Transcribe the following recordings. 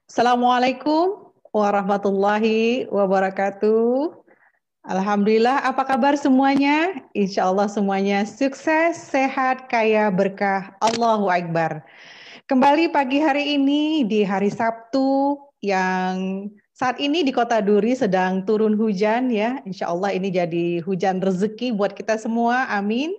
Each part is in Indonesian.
Assalamualaikum warahmatullahi wabarakatuh. Alhamdulillah, apa kabar semuanya? Insya Allah semuanya sukses, sehat, kaya, berkah. Allahu Akbar. Kembali pagi hari ini di hari Sabtu yang saat ini di Kota Duri sedang turun hujan ya. Insya Allah ini jadi hujan rezeki buat kita semua. Amin.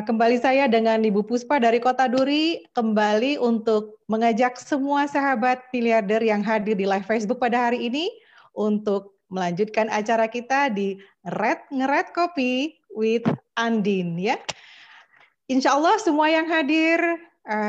Kembali saya dengan Ibu Puspa dari Kota Duri, kembali untuk mengajak semua sahabat miliarder yang hadir di live Facebook pada hari ini untuk melanjutkan acara kita di Red Kopi with Andin ya. Insya Allah semua yang hadir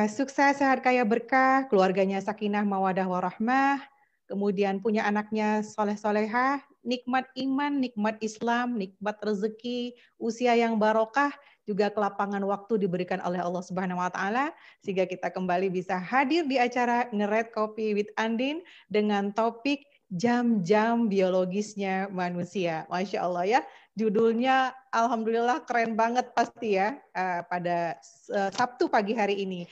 sukses, sehat, kaya, berkah, keluarganya sakinah, mawadah, warahmah, kemudian punya anaknya soleh-solehah, nikmat iman, nikmat Islam, nikmat rezeki, usia yang barokah, juga kelapangan waktu diberikan oleh Allah Subhanahu wa taala sehingga kita kembali bisa hadir di acara Ngered Kopi with Andin dengan topik jam-jam biologisnya manusia. Masya Allah ya. Judulnya alhamdulillah keren banget pasti ya pada Sabtu pagi hari ini.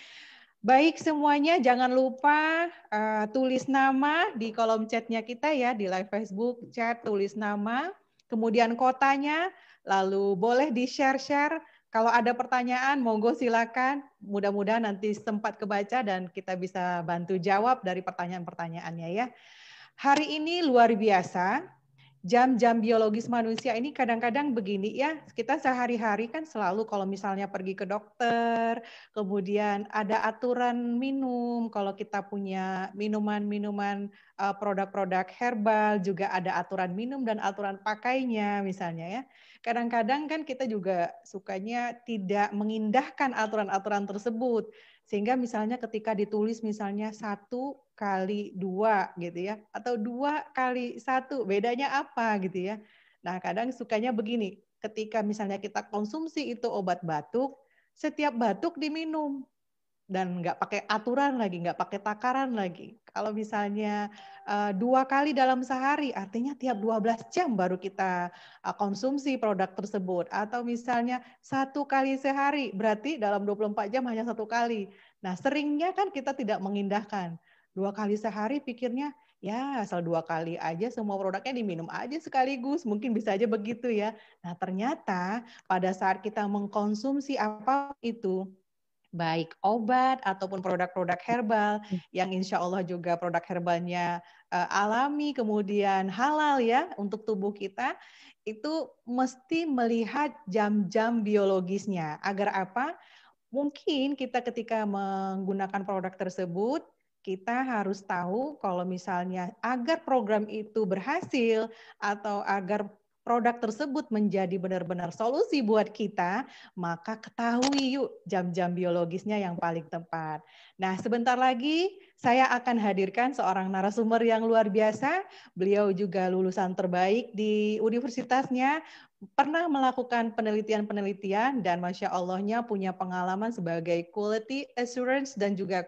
Baik semuanya, jangan lupa tulis nama di kolom chatnya kita ya, di live Facebook chat, tulis nama, kemudian kotanya, lalu boleh di-share-share. Kalau ada pertanyaan, monggo silakan. Mudah-mudahan nanti sempat kebaca dan kita bisa bantu jawab dari pertanyaan-pertanyaannya ya. Hari ini luar biasa. Jam-jam biologis manusia ini kadang-kadang begini ya, kita sehari-hari kan selalu kalau misalnya pergi ke dokter, kemudian ada aturan minum, kalau kita punya minuman-minuman produk-produk herbal, juga ada aturan minum dan aturan pakainya misalnya ya. Kadang-kadang kan kita juga sukanya tidak mengindahkan aturan-aturan tersebut, sehingga misalnya ketika ditulis misalnya 1 kali 2 gitu ya, atau 2 kali 1, bedanya apa gitu ya. Nah kadang sukanya begini, ketika misalnya kita konsumsi itu obat batuk, setiap batuk diminum dan nggak pakai aturan lagi, nggak pakai takaran lagi. Kalau misalnya 2 kali dalam sehari, artinya tiap 12 jam baru kita konsumsi produk tersebut. Atau misalnya 1 kali sehari, berarti dalam 24 jam hanya 1 kali. Nah seringnya kan kita tidak mengindahkan. 2 kali sehari pikirnya, ya asal 2 kali aja semua produknya diminum aja sekaligus. Mungkin bisa aja begitu ya. Nah ternyata pada saat kita mengkonsumsi apa itu, baik obat ataupun produk-produk herbal yang insya Allah juga produk herbalnya alami kemudian halal ya untuk tubuh kita, itu mesti melihat jam-jam biologisnya. Agar apa? Mungkin kita ketika menggunakan produk tersebut, kita harus tahu kalau misalnya agar program itu berhasil atau agar produk tersebut menjadi benar-benar solusi buat kita, maka ketahui yuk jam-jam biologisnya yang paling tepat. Nah, sebentar lagi saya akan hadirkan seorang narasumber yang luar biasa. Beliau juga lulusan terbaik di universitasnya, pernah melakukan penelitian-penelitian dan Masya Allahnya punya pengalaman sebagai quality assurance dan juga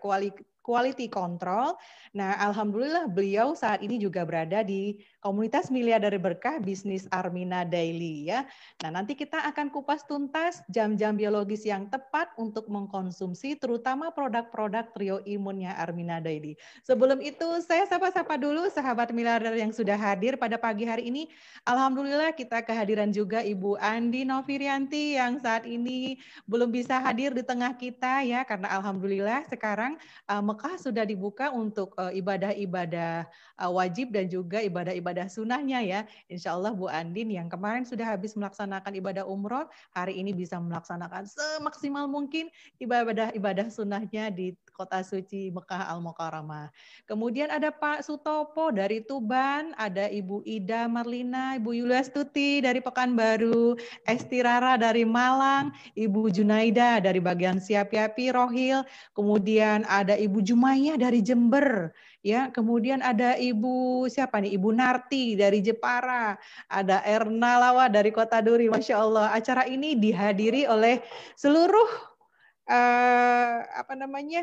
quality control. Nah, alhamdulillah beliau saat ini juga berada di komunitas miliarder berkah bisnis Armina Daily ya. Nah, nanti kita akan kupas tuntas jam-jam biologis yang tepat untuk mengkonsumsi terutama produk-produk trio imunnya Armina Daily. Sebelum itu, saya sapa-sapa dulu sahabat miliarder yang sudah hadir pada pagi hari ini. Alhamdulillah kita kehadiran juga Ibu Andi Novirianti yang saat ini belum bisa hadir di tengah kita ya, karena alhamdulillah sekarang Mekah sudah dibuka untuk ibadah-ibadah wajib dan juga ibadah-ibadah sunnahnya ya. Insya Allah Bu Andin yang kemarin sudah habis melaksanakan ibadah umroh, hari ini bisa melaksanakan semaksimal mungkin ibadah-ibadah sunnahnya di kota suci Mekah Al-Mukarramah. Kemudian ada Pak Sutopo dari Tuban, ada Ibu Ida Marlina, Ibu Yuliastuti dari Pekanbaru, Esti Rara dari Malang, Ibu Junaida dari bagian Siapiapi, Rohil, kemudian ada Ibu Jumaiyah dari Jember, ya, kemudian ada Ibu siapa nih, Ibu Narti dari Jepara, ada Erna Lawa dari Kota Duri, Masya Allah. Acara ini dihadiri oleh seluruh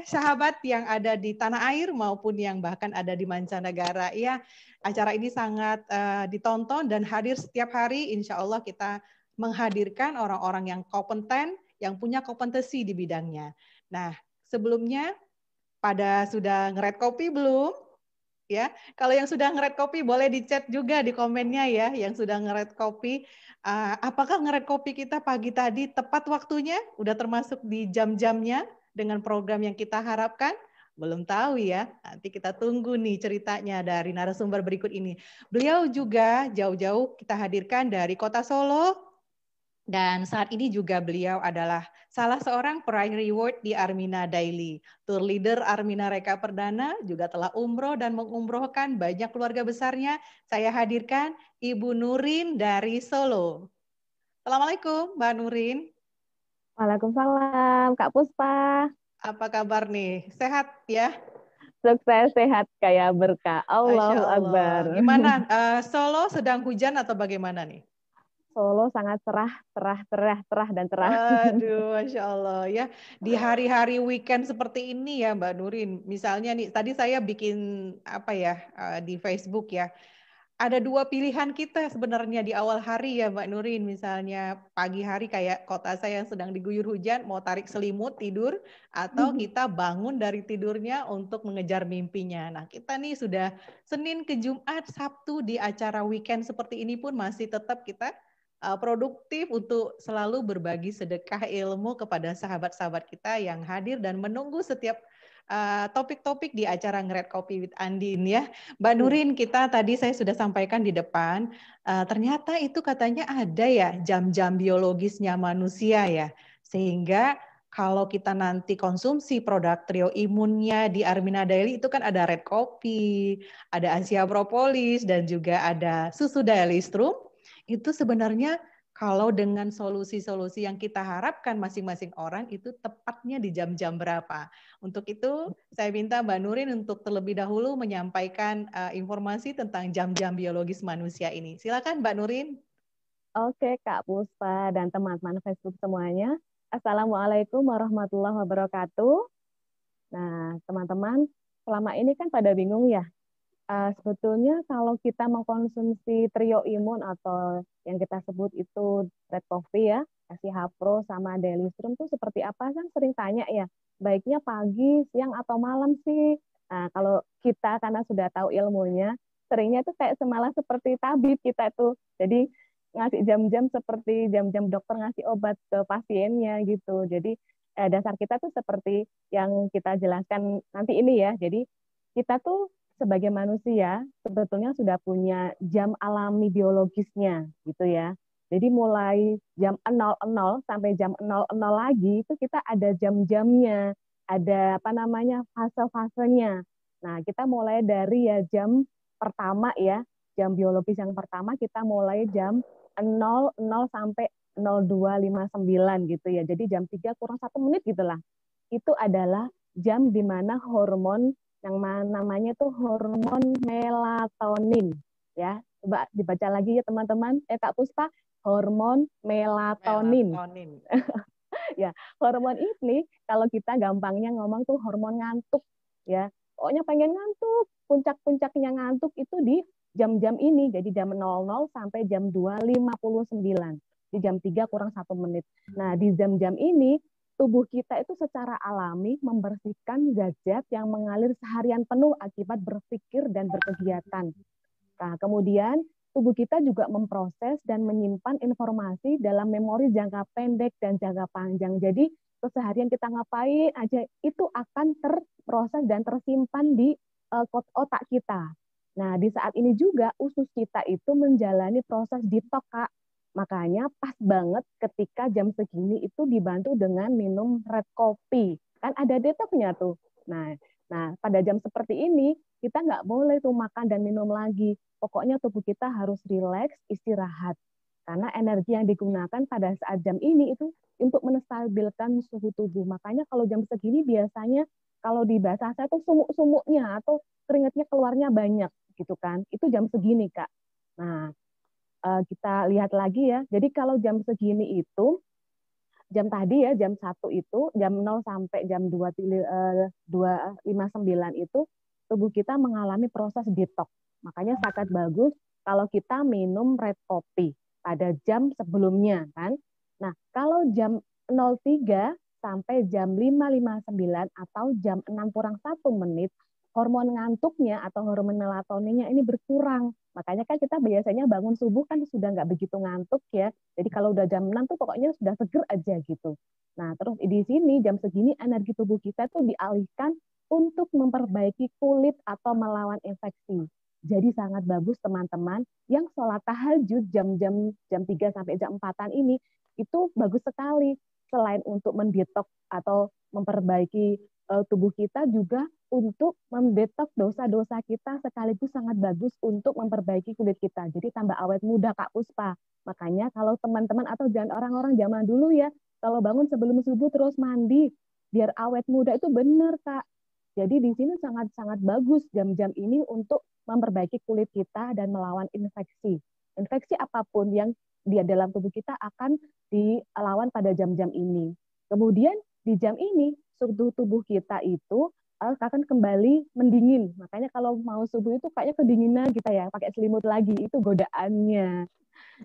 sahabat yang ada di tanah air maupun yang bahkan ada di mancanegara ya. Acara ini sangat ditonton dan hadir setiap hari. Insya Allah kita menghadirkan orang-orang yang kompeten, yang punya kompetensi di bidangnya. Nah, sebelumnya pada sudah ngered kopi belum? ya. Kalau yang sudah ngered kopi boleh di-chat juga di komennya ya, yang sudah ngered kopi. Apakah ngered kopi kita pagi tadi tepat waktunya? Udah termasuk di jam-jamnya dengan program yang kita harapkan? Belum tahu ya. Nanti kita tunggu nih ceritanya dari narasumber berikut ini. Beliau juga jauh-jauh kita hadirkan dari Kota Solo, dan saat ini juga beliau adalah salah seorang peraih reward di Armina Daily. Tour leader Armina Reka Perdana, juga telah umroh dan mengumrohkan banyak keluarga besarnya. Saya hadirkan Ibu Nurin dari Solo. Assalamualaikum Mbak Nurin. Waalaikumsalam, Kak Puspa. Apa kabar nih? Sehat ya? Sukses, sehat, kaya berkah. Masya Allahu Allah. Akbar. Gimana? Solo sedang hujan atau bagaimana nih? Solo sangat cerah, cerah, cerah, cerah, dan cerah. Waduh, Masya Allah ya. Di hari-hari weekend seperti ini ya Mbak Nurin. Misalnya nih, tadi saya bikin apa ya di Facebook ya. Ada dua pilihan kita sebenarnya di awal hari ya Mbak Nurin. Misalnya pagi hari kayak kota saya yang sedang diguyur hujan, mau tarik selimut tidur, atau kita bangun dari tidurnya untuk mengejar mimpinya. Nah kita nih sudah Senin ke Jumat, Sabtu di acara weekend seperti ini pun masih tetap kita produktif untuk selalu berbagi sedekah ilmu kepada sahabat-sahabat kita yang hadir dan menunggu setiap topik-topik di acara Ngered Kopi with Andin ya. Mbak Iya. Nurin, kita tadi saya sudah sampaikan di depan, ternyata itu katanya ada ya jam-jam biologisnya manusia ya. Sehingga kalau kita nanti konsumsi produk trio imunnya di Armina Daily itu kan ada red coffee, ada Asia Propolis, dan juga ada susu Daily Strum. Itu sebenarnya kalau dengan solusi-solusi yang kita harapkan masing-masing orang itu tepatnya di jam-jam berapa. Untuk itu saya minta Mbak Nurin untuk terlebih dahulu menyampaikan informasi tentang jam-jam biologis manusia ini. Silakan Mbak Nurin. Oke, Kak Puspa dan teman-teman Facebook semuanya. Assalamualaikum warahmatullahi wabarakatuh. Nah, teman-teman, selama ini kan pada bingung ya. Sebetulnya kalau kita mengkonsumsi trio imun atau yang kita sebut itu red coffee ya, SCH Pro sama Daily Strom itu seperti apa kan sering tanya ya, baiknya pagi, siang atau malam sih. Nah, kalau kita karena sudah tahu ilmunya, seringnya itu kayak semalah seperti tabib kita itu. Jadi ngasih jam-jam seperti jam-jam dokter ngasih obat ke pasiennya gitu. Jadi dasar kita tuh seperti yang kita jelaskan nanti ini ya. Jadi kita tuh sebagai manusia sebetulnya sudah punya jam alami biologisnya gitu ya. Jadi mulai jam 00 sampai jam 00 lagi itu kita ada jam-jamnya, ada apa namanya fase-fasenya. Nah, kita mulai dari ya jam pertama ya, jam biologis yang pertama kita mulai jam 00 sampai 02.59 gitu ya. Jadi jam 3 kurang 1 menit gitulah. Itu adalah jam di mana hormon yang namanya itu hormon melatonin ya. Coba dibaca lagi ya teman-teman. Kak Puspa, hormon melatonin. Melatonin. Ya, hormon ini kalau kita gampangnya ngomong tuh hormon ngantuk ya. Pokoknya pengen ngantuk, puncak-puncaknya ngantuk itu di jam-jam ini. Jadi jam 00 sampai jam 2.59. Di jam 3 kurang 1 menit. Nah, di jam-jam ini tubuh kita itu secara alami membersihkan zat-zat yang mengalir seharian penuh akibat berpikir dan berkegiatan. Nah, kemudian tubuh kita juga memproses dan menyimpan informasi dalam memori jangka pendek dan jangka panjang. Jadi keseharian kita ngapain aja itu akan terproses dan tersimpan di otak kita. Nah, di saat ini juga usus kita itu menjalani proses detox, Kak. Makanya pas banget ketika jam segini itu dibantu dengan minum red coffee. Kan ada detoxnya tuh. Nah, pada jam seperti ini kita nggak boleh tuh makan dan minum lagi. Pokoknya tubuh kita harus rileks, istirahat. Karena energi yang digunakan pada saat jam ini itu untuk menstabilkan suhu tubuh. Makanya kalau jam segini biasanya kalau di bahasa saya tuh sumuk-sumuknya atau keringatnya keluarnya banyak gitu kan. Itu jam segini, Kak. Nah, kita lihat lagi ya. Jadi kalau jam segini itu jam tadi ya jam 1 itu jam 0 sampai jam 2.59 itu tubuh kita mengalami proses detox. Makanya sangat bagus kalau kita minum red coffee pada jam sebelumnya kan. Nah, kalau jam 03 sampai jam 5.59 atau jam 6 kurang 1 menit hormon ngantuknya atau hormon melatoninnya ini berkurang. Makanya kan kita biasanya bangun subuh kan sudah nggak begitu ngantuk ya. Jadi kalau udah jam 6 tuh pokoknya sudah seger aja gitu. Nah, terus di sini jam segini energi tubuh kita tuh dialihkan untuk memperbaiki kulit atau melawan infeksi. Jadi sangat bagus teman-teman yang sholat tahajud jam 3 sampai jam 4-an ini itu bagus sekali. Selain untuk mendetoks atau memperbaiki tubuh kita juga untuk mendetoks dosa-dosa kita sekaligus sangat bagus untuk memperbaiki kulit kita. Jadi tambah awet muda Kak Puspa. Makanya kalau teman-teman atau jangan orang-orang zaman dulu ya, kalau bangun sebelum subuh terus mandi biar awet muda itu benar Kak. Jadi di sini sangat-sangat bagus jam-jam ini untuk memperbaiki kulit kita dan melawan infeksi. Infeksi apapun yang di dalam tubuh kita akan dilawan pada jam-jam ini. Kemudian di jam ini suhu tubuh kita itu akan kembali mendingin. Makanya kalau mau subuh itu kayaknya kedinginan kita ya, pakai selimut lagi, itu godaannya.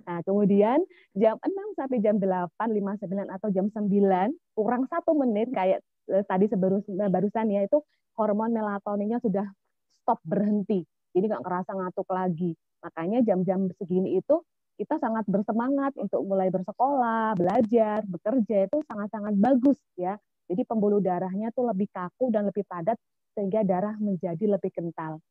Nah, kemudian jam 6 sampai jam 8, 5, 9 atau jam 9, kurang 1 menit kayak tadi barusan ya, itu hormon melatoninnya sudah stop berhenti. Jadi nggak kerasa ngantuk lagi. Makanya jam-jam segini itu kita sangat bersemangat untuk mulai bersekolah, belajar, bekerja itu sangat-sangat bagus ya. Jadi pembuluh darahnya tuh lebih kaku dan lebih padat sehingga darah menjadi lebih kental.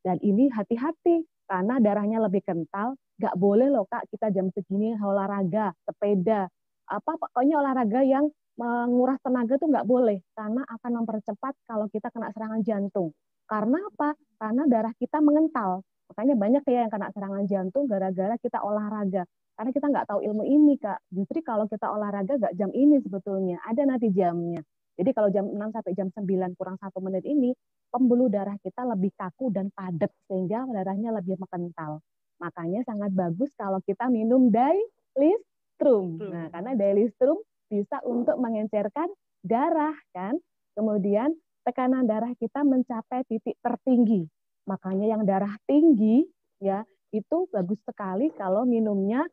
Dan ini hati-hati karena darahnya lebih kental, nggak boleh loh Kak kita jam segini olahraga, sepeda, apa pokoknya olahraga yang menguras tenaga tuh nggak boleh karena akan mempercepat kalau kita kena serangan jantung. Karena apa? Karena darah kita mengental. Makanya banyak ya yang kena serangan jantung gara-gara kita olahraga. Karena kita nggak tahu ilmu ini Kak. Justru kalau kita olahraga nggak jam ini sebetulnya, ada nanti jamnya. Jadi kalau jam 6 sampai jam 9 kurang 1 menit ini pembuluh darah kita lebih kaku dan padat sehingga darahnya lebih kental. Makanya sangat bagus kalau kita minum dailistrum. Nah, karena dailistrum bisa untuk mengencerkan darah kan. Kemudian tekanan darah kita mencapai titik tertinggi. Makanya yang darah tinggi ya itu bagus sekali kalau minumnya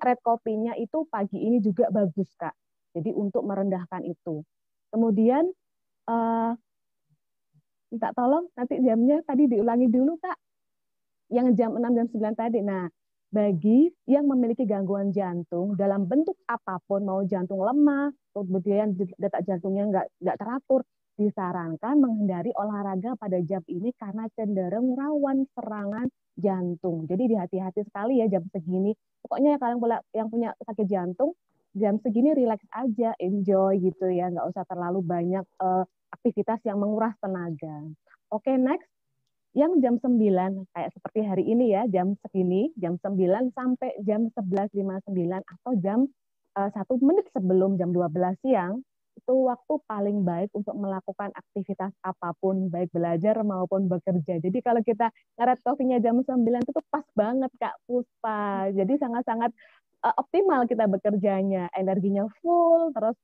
red kopinya itu pagi ini juga bagus Kak. Jadi untuk merendahkan itu. Kemudian minta tolong nanti jamnya tadi diulangi dulu Kak. Yang jam 6 jam 9 tadi. Nah, bagi yang memiliki gangguan jantung dalam bentuk apapun, mau jantung lemah, kemudian detak jantungnya nggak teratur, disarankan menghindari olahraga pada jam ini karena cenderung rawan serangan jantung. Jadi hati-hati sekali ya jam segini. Pokoknya kalian yang punya sakit jantung, jam segini relax aja, enjoy gitu ya, nggak usah terlalu banyak aktivitas yang menguras tenaga. Oke, next. Yang jam 9, kayak seperti hari ini ya, jam segini, jam 9 sampai jam 11.59 atau jam 1 menit sebelum jam 12 siang, itu waktu paling baik untuk melakukan aktivitas apapun, baik belajar maupun bekerja. Jadi kalau kita ngeret kopinya jam 9 itu tuh pas banget Kak Puspa. Jadi sangat-sangat optimal kita bekerjanya, energinya full, terus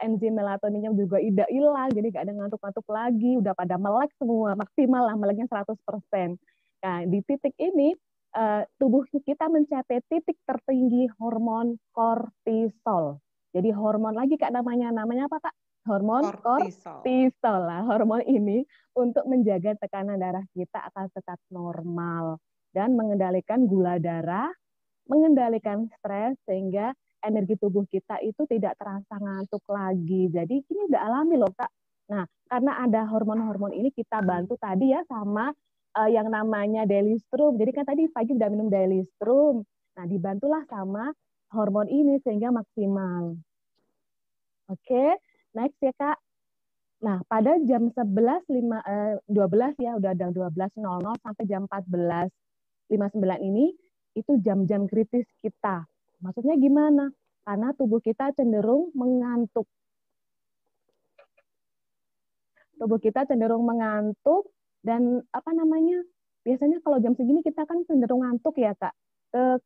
enzim melatoninnya juga tidak hilang, jadi nggak ada ngantuk-ngantuk lagi, udah pada melek semua, maksimal lah meleknya 100%. Nah, di titik ini tubuh kita mencapai titik tertinggi hormon kortisol. Jadi hormon lagi Kak namanya apa Kak? Hormon kortisol lah. Hormon ini untuk menjaga tekanan darah kita akan tetap normal dan mengendalikan gula darah, mengendalikan stres sehingga energi tubuh kita itu tidak terasa ngantuk lagi. Jadi ini udah alami loh Kak. Nah, karena ada hormon-hormon ini kita bantu tadi ya sama yang namanya dailistrum. Jadi kan tadi pagi udah minum dailistrum. Nah, dibantulah sama hormon ini sehingga maksimal. Oke, next ya Kak. Nah, pada jam 12 ya, udah jam 12.00 sampai jam 14.59 ini, itu jam-jam kritis kita. Maksudnya gimana? Karena tubuh kita cenderung mengantuk. Tubuh kita cenderung mengantuk dan biasanya kalau jam segini kita kan cenderung ngantuk ya Kak.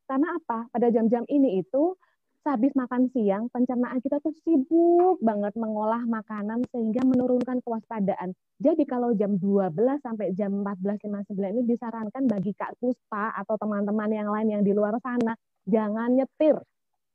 Karena apa? Pada jam-jam ini itu sehabis makan siang, pencernaan kita tuh sibuk banget mengolah makanan sehingga menurunkan kewaspadaan. Jadi kalau jam 12 sampai jam 14.59 ini disarankan bagi Kak Puspa atau teman-teman yang lain yang di luar sana, jangan nyetir.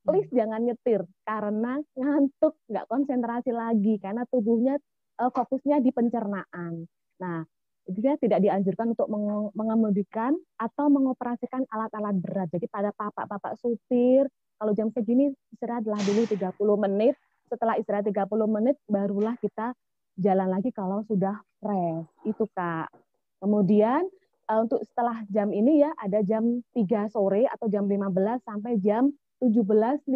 Please jangan nyetir karena ngantuk, nggak konsentrasi lagi karena tubuhnya fokusnya di pencernaan. Nah, dia tidak dianjurkan untuk mengemudikan atau mengoperasikan alat-alat berat. Jadi pada bapak-bapak supir, kalau jam segini istirahatlah dulu 30 menit. Setelah istirahat 30 menit, barulah kita jalan lagi kalau sudah fresh. Itu, Kak. Kemudian untuk setelah jam ini ya, ada jam 3 sore atau jam 15 sampai jam 17.59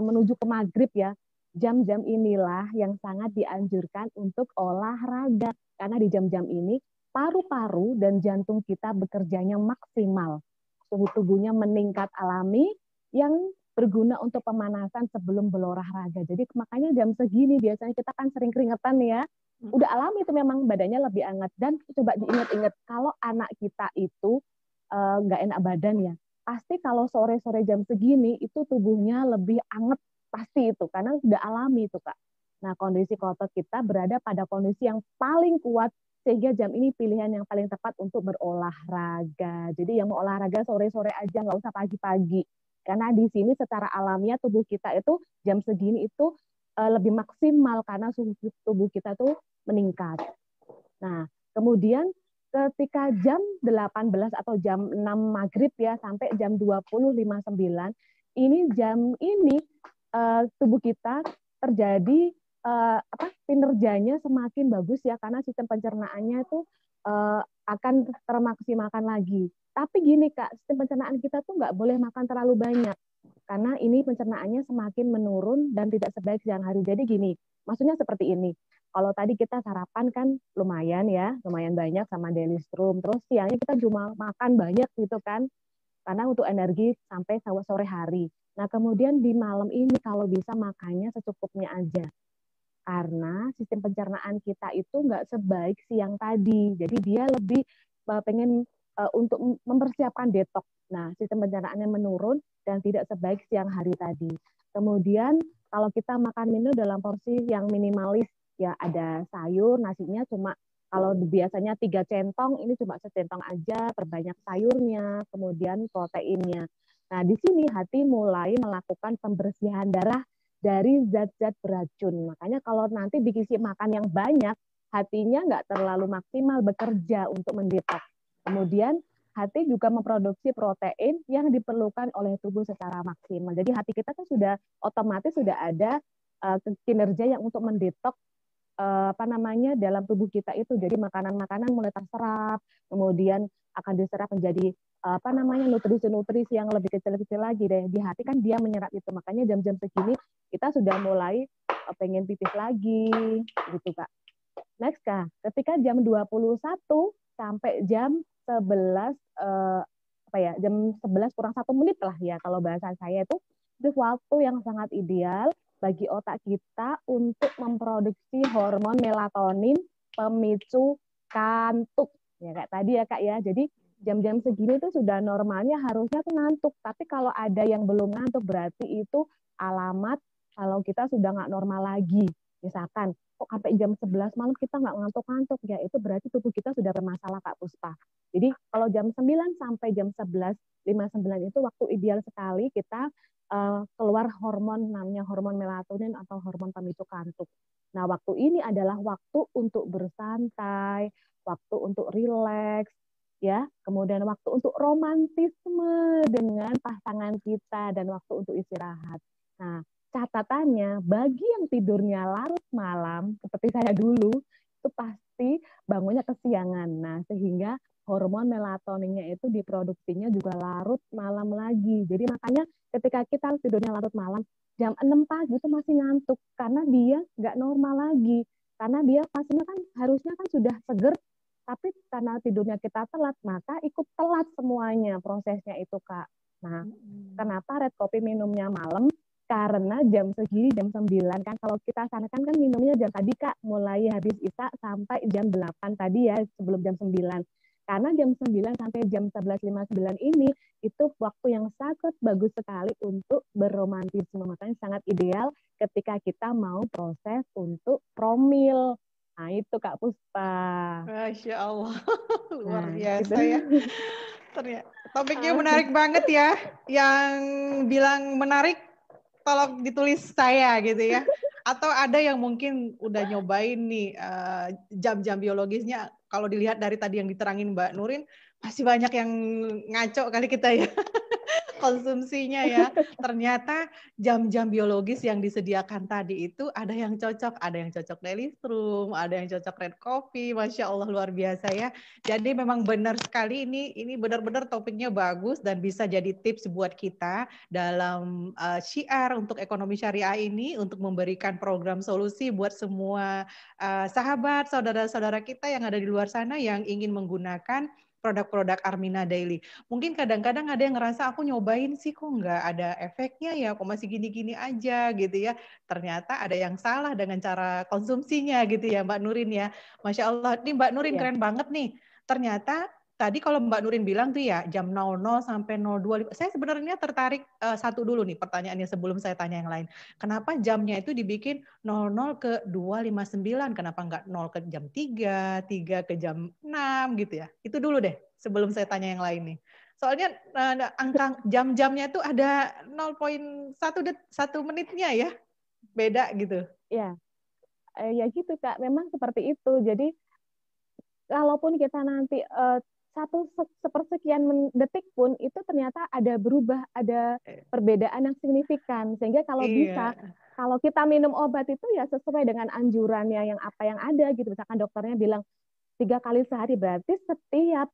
menuju ke maghrib ya. Jam-jam inilah yang sangat dianjurkan untuk olahraga. Karena di jam-jam ini paru-paru dan jantung kita bekerjanya maksimal. Suhu tubuhnya meningkat alami yang berguna untuk pemanasan sebelum berolahraga. Jadi makanya jam segini biasanya kita kan sering keringetan ya. Udah alami itu memang badannya lebih hangat. Dan coba diingat-ingat kalau anak kita itu nggak enak badan ya. Pasti kalau sore-sore jam segini itu tubuhnya lebih hangat. Pasti itu karena sudah alami itu, Kak. Nah, kondisi otot kita berada pada kondisi yang paling kuat sehingga jam ini pilihan yang paling tepat untuk berolahraga. Jadi yang mau olahraga sore-sore aja, nggak usah pagi-pagi. Karena di sini secara alamiah tubuh kita itu jam segini itu lebih maksimal karena suhu tubuh kita tuh meningkat. Nah, kemudian ketika jam 18 atau jam 6 maghrib ya sampai jam 20.59, ini jam ini tubuh kita terjadi kinerjanya semakin bagus ya karena sistem pencernaannya itu akan termaksimalkan lagi. Tapi gini Kak, sistem pencernaan kita tuh nggak boleh makan terlalu banyak karena ini pencernaannya semakin menurun dan tidak sebaik siang hari. Jadi gini, maksudnya seperti ini. Kalau tadi kita sarapan kan lumayan ya, lumayan banyak sama Daily Strom. Terus siangnya kita cuma makan banyak gitu kan, karena untuk energi sampai sore hari. Nah kemudian di malam ini kalau bisa makannya secukupnya aja karena sistem pencernaan kita itu nggak sebaik siang tadi. Jadi dia lebih pengen untuk mempersiapkan detox. Nah, sistem pencernaannya menurun dan tidak sebaik siang hari tadi. Kemudian kalau kita makan minum dalam porsi yang minimalis, ya ada sayur, nasinya cuma kalau biasanya 3 centong, ini cuma secentong aja, perbanyak sayurnya, kemudian proteinnya. Nah, di sini hati mulai melakukan pembersihan darah dari zat-zat beracun. Makanya kalau nanti dikasih makan yang banyak, hatinya nggak terlalu maksimal bekerja untuk mendetoks. Kemudian hati juga memproduksi protein yang diperlukan oleh tubuh secara maksimal. Jadi hati kita kan sudah otomatis sudah ada kinerja yang untuk mendetoks dalam tubuh kita itu. Jadi makanan-makanan mulai terserap, kemudian akan diserap menjadi nutrisi-nutrisi yang lebih kecil-kecil lagi deh. Di hati kan dia menyerap itu. Makanya jam-jam segini kita sudah mulai pengen pipis lagi gitu, Kak. Next, Kak. Ketika jam 21 sampai jam 11 jam 11 kurang 1 menit lah ya kalau bahasa saya itu waktu yang sangat ideal bagi otak kita untuk memproduksi hormon melatonin pemicu kantuk. Ya kayak tadi ya Kak ya. Jadi jam-jam segini tuh sudah normalnya harusnya tuh ngantuk. Tapi kalau ada yang belum ngantuk berarti itu alamat kalau kita sudah nggak normal lagi. Misalkan kok sampai jam 11 malam kita nggak ngantuk-ngantuk ya itu berarti tubuh kita sudah bermasalah Kak Puspa. Jadi kalau jam 9 sampai jam 11.59 itu waktu ideal sekali kita keluar hormon namanya hormon melatonin atau hormon pemicu kantuk. Nah, waktu ini adalah waktu untuk bersantai, waktu untuk rileks, ya. Kemudian waktu untuk romantisme dengan pasangan kita dan waktu untuk istirahat. Nah, catatannya bagi yang tidurnya larut malam seperti saya dulu itu pasti bangunnya kesiangan. Nah, sehingga hormon melatoninnya itu diproduksinya juga larut malam lagi. Jadi makanya ketika kita tidurnya larut malam, jam 6 pagi itu masih ngantuk karena dia nggak normal lagi. Karena dia pastinya kan harusnya kan sudah seger, tapi karena tidurnya kita telat, maka ikut telat semuanya prosesnya itu, Kak. Nah, kenapa red coffee minumnya malam? Karena jam segini, jam 9 kan, kalau kita sarapan kan minumnya jam tadi Kak, mulai habis isya sampai jam 8 tadi ya, sebelum jam 9. Karena jam 9 sampai jam 11.59 ini, itu waktu yang sangat bagus sekali untuk berromantisme. Makanya sangat ideal ketika kita mau proses untuk promil. Nah itu Kak Puspa. Masya Allah, luar Nah, biasa gitu. ya. Ternyata topiknya menarik banget ya. Yang bilang menarik, tolong ditulis saya gitu ya. Atau ada yang mungkin udah nyobain nih jam-jam biologisnya, kalau dilihat dari tadi yang diterangin Mbak Nurin, masih banyak yang ngaco kali kita ya. Konsumsinya ya. Ternyata jam-jam biologis yang disediakan tadi itu ada yang cocok Daily Room, ada yang cocok Red Coffee, Masya Allah luar biasa ya. Jadi memang benar sekali ini benar-benar topiknya bagus dan bisa jadi tips buat kita dalam syiar untuk ekonomi syariah ini untuk memberikan program solusi buat semua sahabat, saudara-saudara kita yang ada di luar sana yang ingin menggunakan produk-produk Armina Daily. Mungkin kadang-kadang ada yang ngerasa aku nyobain sih kok nggak ada efeknya ya, kok masih gini-gini aja gitu ya. Ternyata ada yang salah dengan cara konsumsinya gitu ya Mbak Nurin ya. Masya Allah, nih Mbak Nurin Iya. keren banget nih. Ternyata tadi kalau Mbak Nurin bilang tuh ya jam 00 sampai 02, saya sebenarnya tertarik satu dulu nih pertanyaannya sebelum saya tanya yang lain. Kenapa jamnya itu dibikin 00 ke 259, kenapa nggak 0 ke jam 3, 3 ke jam 6 gitu ya. Itu dulu deh sebelum saya tanya yang lain nih. Soalnya angka jam-jamnya itu ada 0,1 menitnya ya, beda gitu. Ya, ya gitu Kak. Memang seperti itu. Jadi kalaupun kita nanti satu sepersekian detik pun itu ternyata ada berubah, ada perbedaan yang signifikan. Sehingga kalau bisa, Iya. kalau kita minum obat itu ya sesuai dengan anjurannya yang apa yang ada gitu. Misalkan dokternya bilang 3 kali sehari, berarti setiap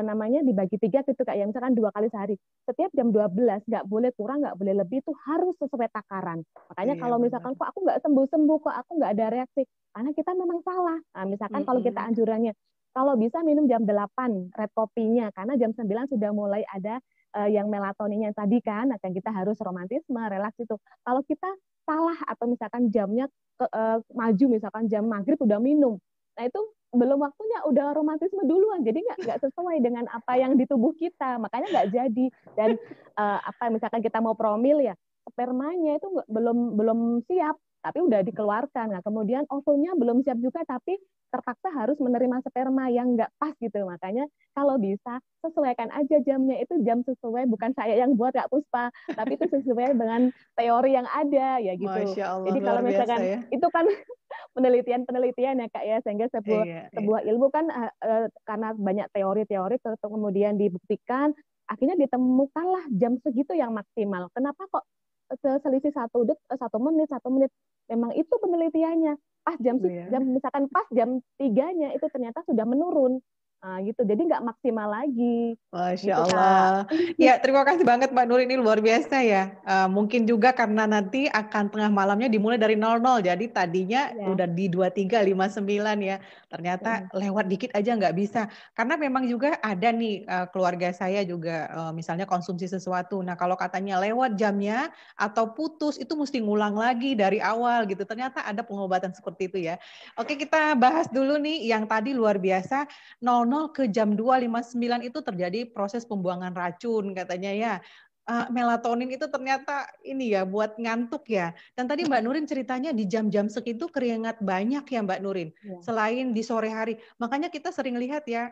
namanya dibagi 3 gitu Kak ya, misalkan 2 kali sehari. Setiap jam 12 nggak boleh kurang, nggak boleh lebih, itu harus sesuai takaran. Makanya Iya kalau benar. misalkan kok aku nggak sembuh-sembuh, kok aku nggak ada reaksi, karena kita memang salah. Nah, misalkan kalau kita anjurannya, kalau bisa minum jam 8 red kopinya, karena jam 9 sudah mulai ada yang melatoninnya tadi kan, nah, kita harus romantisme, relaks itu. Kalau kita salah atau misalkan jamnya maju, misalkan jam maghrib udah minum, nah itu belum waktunya udah romantisme duluan, jadi nggak sesuai dengan apa yang di tubuh kita, makanya nggak jadi. Dan apa misalkan kita mau promil ya, spermanya itu belum belum siap tapi udah dikeluarkan. Nah kemudian ovumnya belum siap juga tapi terpaksa harus menerima sperma yang nggak pas gitu. Makanya kalau bisa sesuaikan aja jamnya, itu jam sesuai, bukan saya yang buat Kak Puspa, tapi itu sesuai dengan teori yang ada ya gitu. Masya Allah Jadi kalau luar biasa misalkan ya. itu kan penelitian-penelitian ya Kak ya, sehingga sebuah Iya, iya. sebuah ilmu kan karena banyak teori-teori kemudian dibuktikan, akhirnya ditemukanlah jam segitu yang maksimal. Kenapa kok selisih 1 menit, 1 menit? Memang itu penelitiannya. Pas Iya. jam misalkan pas jam 3-nya itu ternyata sudah menurun. Nah, gitu. Jadi nggak maksimal lagi. Masya Gitu Kak. Allah. Ya, terima kasih banget Mbak Nur, ini luar biasa ya. Mungkin juga karena nanti akan tengah malamnya dimulai dari 00, jadi tadinya Iya. udah di 23.59 ya. Ternyata lewat dikit aja nggak bisa. Karena memang juga ada nih keluarga saya juga misalnya konsumsi sesuatu. Nah, kalau katanya lewat jamnya atau putus itu mesti ngulang lagi dari awal gitu. Ternyata ada pengobatan seperti itu ya. Oke, kita bahas dulu nih yang tadi luar biasa. 00 ke jam 2.59 itu terjadi proses pembuangan racun katanya ya. Melatonin itu ternyata ini ya buat ngantuk ya. Dan tadi Mbak Nurin ceritanya di jam-jam segitu keringat banyak ya Mbak Nurin. Ya. Selain di sore hari. Makanya kita sering lihat ya,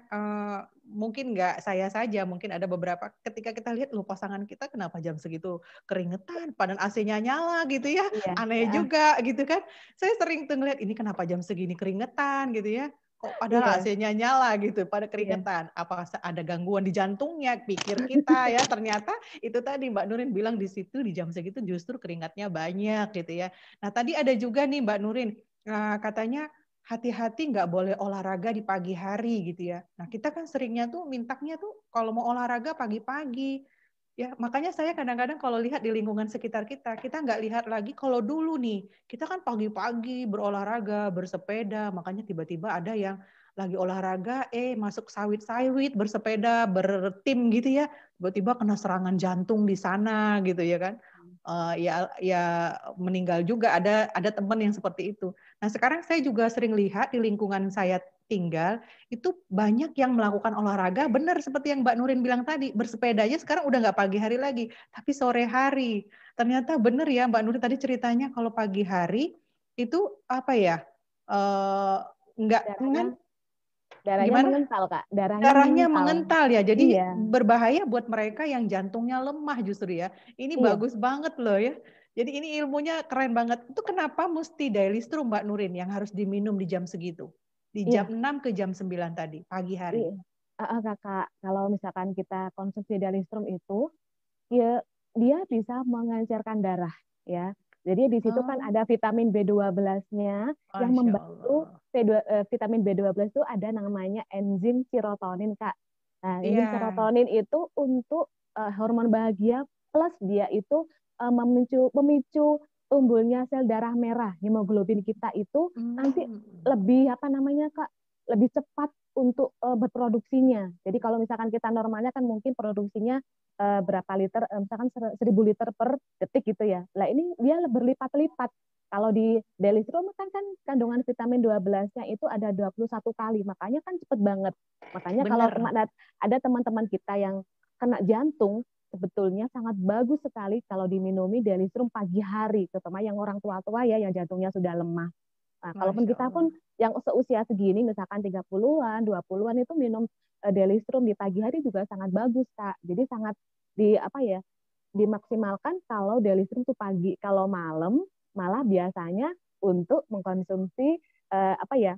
mungkin nggak saya saja, mungkin ada beberapa ketika kita lihat loh pasangan kita kenapa jam segitu keringetan, padahal AC-nya nyala gitu ya. Iya. Aneh juga gitu kan. Saya sering tuh ngeliat ini kenapa jam segini keringetan gitu ya. Kok padahal Iya. AC-nya nyala gitu, pada Iya. keringetan. Apakah ada gangguan di jantungnya, pikir kita ya. Ternyata itu tadi Mbak Nurin bilang di situ di jam segitu justru keringatnya banyak gitu ya. Nah tadi ada juga nih Mbak Nurin, katanya hati-hati nggak boleh olahraga di pagi hari gitu ya. Nah kita kan seringnya tuh mintanya tuh kalau mau olahraga pagi-pagi. Ya, makanya saya kadang-kadang kalau lihat di lingkungan sekitar kita nggak lihat lagi kalau dulu nih, kita kan pagi-pagi berolahraga, bersepeda, makanya tiba-tiba ada yang lagi olahraga, masuk sawit-sawit, bersepeda, bertim gitu ya, tiba-tiba kena serangan jantung di sana gitu ya kan. Ya meninggal juga, ada teman yang seperti itu. Nah sekarang saya juga sering lihat di lingkungan saya tinggal, itu banyak yang melakukan olahraga, benar seperti yang Mbak Nurin bilang tadi, bersepedanya sekarang udah nggak pagi hari lagi, tapi sore hari. Ternyata benar ya Mbak Nurin tadi ceritanya kalau pagi hari itu apa ya, nggak Darahnya darahnya gimana? mengental Kak. Darahnya Darahnya mengental. mengental ya, jadi Iya. berbahaya buat mereka yang jantungnya lemah justru ya. Ini Iya. bagus banget loh ya. Jadi ini ilmunya keren banget. Itu kenapa mesti daily strom Mbak Nurin yang harus diminum di jam segitu? Di jam Iya, 6 ke jam 9 tadi, pagi hari. iya. Kakak, kalau misalkan kita konsumsi Dalisrum itu, ya dia bisa mengencerkan darah ya. Jadi di situ kan Oh, ada vitamin B12-nya yang Masya membantu Allah. vitamin B12 itu ada namanya enzim serotonin, Kak. Nah, enzim Iya. serotonin itu untuk hormon bahagia plus dia itu memicu memicu tumbuhnya sel darah merah. Hemoglobin kita itu nanti Hmm. lebih apa namanya, Kak? Lebih cepat untuk berproduksinya. Jadi kalau misalkan kita normalnya kan mungkin produksinya berapa liter, misalkan 1.000 liter per detik gitu ya. Lah ini dia berlipat-lipat. Kalau di Daily Serum kan kandungan vitamin 12-nya itu ada 21 kali, makanya kan cepet banget. Makanya kalau Bener. ada teman-teman kita yang kena jantung, sebetulnya sangat bagus sekali kalau diminumi Daily Serum pagi hari, terutama yang orang tua-tua ya, yang jantungnya sudah lemah. Nah, kalaupun Masya kita Allah. pun yang seusia segini, misalkan 30-an, 20-an itu minum Delistrum di pagi hari juga sangat bagus, Kak. Jadi sangat di apa ya, dimaksimalkan kalau Delistrum itu pagi. Kalau malam malah biasanya untuk mengkonsumsi apa ya,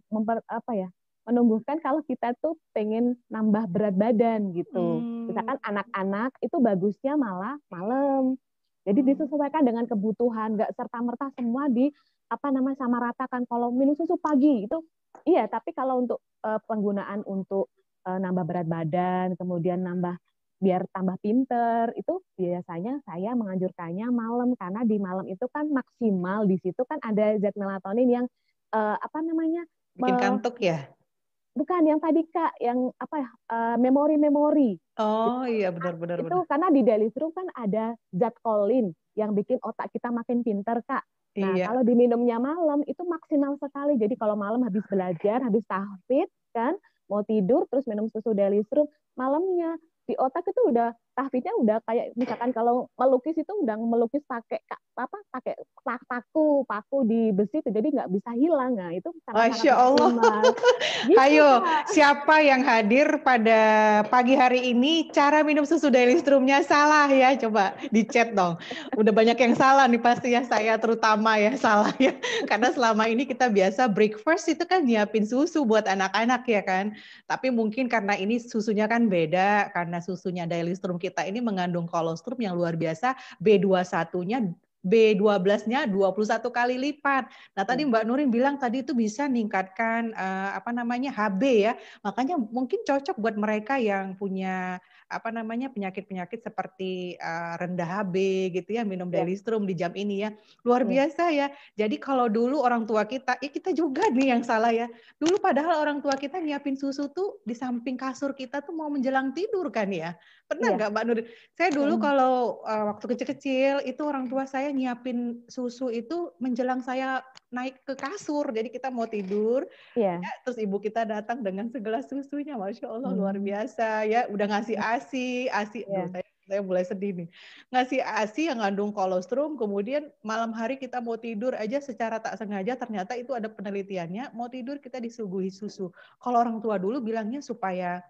apa ya, menumbuhkan kalau kita tuh pengen nambah berat badan gitu. Hmm. Misalkan anak-anak itu bagusnya malah malam. Jadi Hmm. disesuaikan dengan kebutuhan, nggak serta-merta semua di apa namanya sama ratakan. Kalau minum susu pagi itu iya, tapi kalau untuk penggunaan untuk nambah berat badan, kemudian nambah biar tambah pinter, itu biasanya saya menganjurkannya malam karena di malam itu kan maksimal di situ kan ada zat melatonin yang apa namanya Bikin kantuk ya? bukan yang tadi Kak, yang apa ya memori-memori. Oh iya, benar-benar Itu benar. karena di Delistrum kan ada zat kolin yang bikin otak kita makin pinter, Kak. Nah, Iya. kalau diminumnya malam itu maksimal sekali. Jadi kalau malam habis belajar, habis tahfidz kan, mau tidur terus minum susu Delistrum, malamnya di otak itu udah tahfidznya udah kayak misalkan kalau melukis itu udah melukis pakai apa pakai paku di besi itu jadi nggak bisa hilang. Nah, itu sangat-sangat Masya Allah. maksimal. Gitu, Ayo, Kak. siapa yang hadir pada pagi hari ini? Cara minum susu daily strumnya salah ya? Coba di chat dong. Udah banyak yang salah nih pasti ya, saya terutama ya salah ya. Karena selama ini kita biasa breakfast itu kan nyiapin susu buat anak-anak ya kan. Tapi mungkin karena ini susunya kan beda, karena susunya daily strum kita ini mengandung kolostrum yang luar biasa, B21-nya B12-nya 21 kali lipat. Nah, tadi Ya, Mbak Nurin bilang tadi itu bisa meningkatkan apa namanya HB ya. Makanya mungkin cocok buat mereka yang punya apa namanya penyakit-penyakit seperti rendah HB gitu ya, minum ya, Delistrum di jam ini ya. Luar ya, biasa ya. Jadi kalau dulu orang tua kita, ya kita juga nih yang salah ya. Dulu padahal orang tua kita nyiapin susu tuh di samping kasur kita tuh mau menjelang tidur kan ya. Pernah iya. nggak Mbak Nurin? Saya dulu Mm, kalau waktu kecil-kecil itu orang tua saya nyiapin susu itu menjelang saya naik ke kasur. Jadi kita mau tidur, iya. ya, terus ibu kita datang dengan segelas susunya. Masya Allah luar Hmm, biasa ya. Udah ngasih ASI, ASI. Duh, iya. saya mulai sedih nih. Ngasih ASI yang ngandung kolostrum, kemudian malam hari kita mau tidur aja secara tak sengaja ternyata itu ada penelitiannya, mau tidur kita disuguhi susu. Kalau orang tua dulu bilangnya supaya